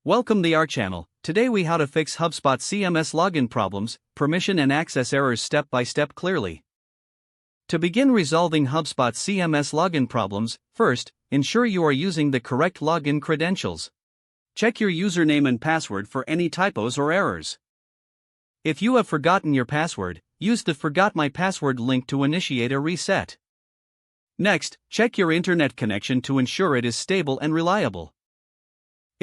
Welcome to our channel. Today we how to fix HubSpot CMS login problems, permission and access errors step by step clearly. To begin resolving HubSpot CMS login problems, first, ensure you are using the correct login credentials. Check your username and password for any typos or errors. If you have forgotten your password, use the Forgot My Password link to initiate a reset. Next, check your internet connection to ensure it is stable and reliable.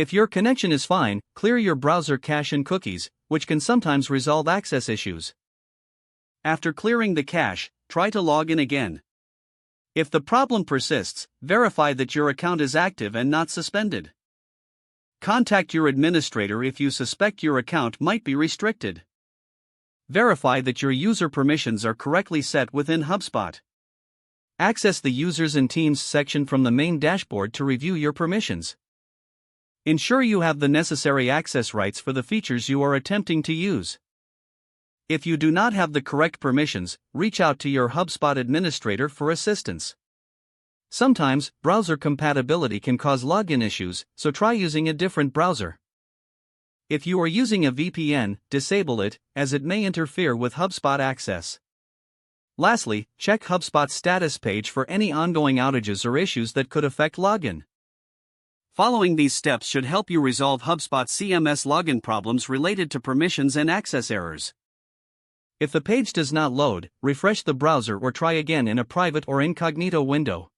If your connection is fine, clear your browser cache and cookies, which can sometimes resolve access issues. After clearing the cache, try to log in again. If the problem persists, verify that your account is active and not suspended. Contact your administrator if you suspect your account might be restricted. Verify that your user permissions are correctly set within HubSpot. Access the Users and Teams section from the main dashboard to review your permissions. Ensure you have the necessary access rights for the features you are attempting to use. If you do not have the correct permissions, reach out to your HubSpot administrator for assistance. Sometimes, browser compatibility can cause login issues, so try using a different browser. If you are using a VPN, disable it, as it may interfere with HubSpot access. Lastly, check HubSpot's status page for any ongoing outages or issues that could affect login. Following these steps should help you resolve HubSpot CMS login problems related to permissions and access errors. If the page does not load, refresh the browser or try again in a private or incognito window.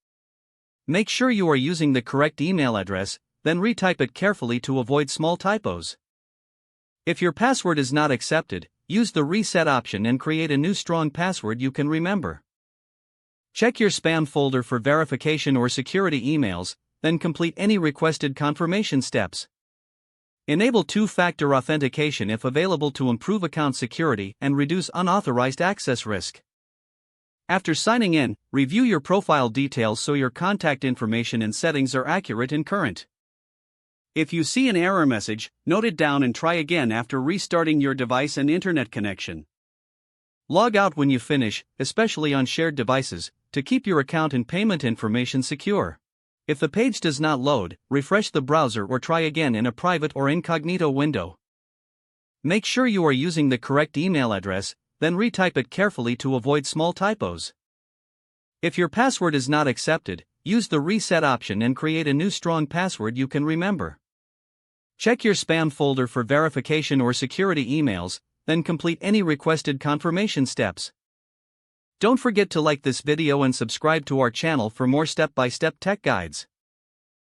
Make sure you are using the correct email address, then retype it carefully to avoid small typos. If your password is not accepted, use the reset option and create a new strong password you can remember. Check your spam folder for verification or security emails, then complete any requested confirmation steps. Enable two-factor authentication if available to improve account security and reduce unauthorized access risk. After signing in, review your profile details so your contact information and settings are accurate and current. If you see an error message, note it down and try again after restarting your device and internet connection. Log out when you finish, especially on shared devices, to keep your account and payment information secure. If the page does not load, refresh the browser or try again in a private or incognito window. Make sure you are using the correct email address, then retype it carefully to avoid small typos. If your password is not accepted, use the reset option and create a new strong password you can remember. Check your spam folder for verification or security emails, then complete any requested confirmation steps. Don't forget to like this video and subscribe to our channel for more step-by-step tech guides.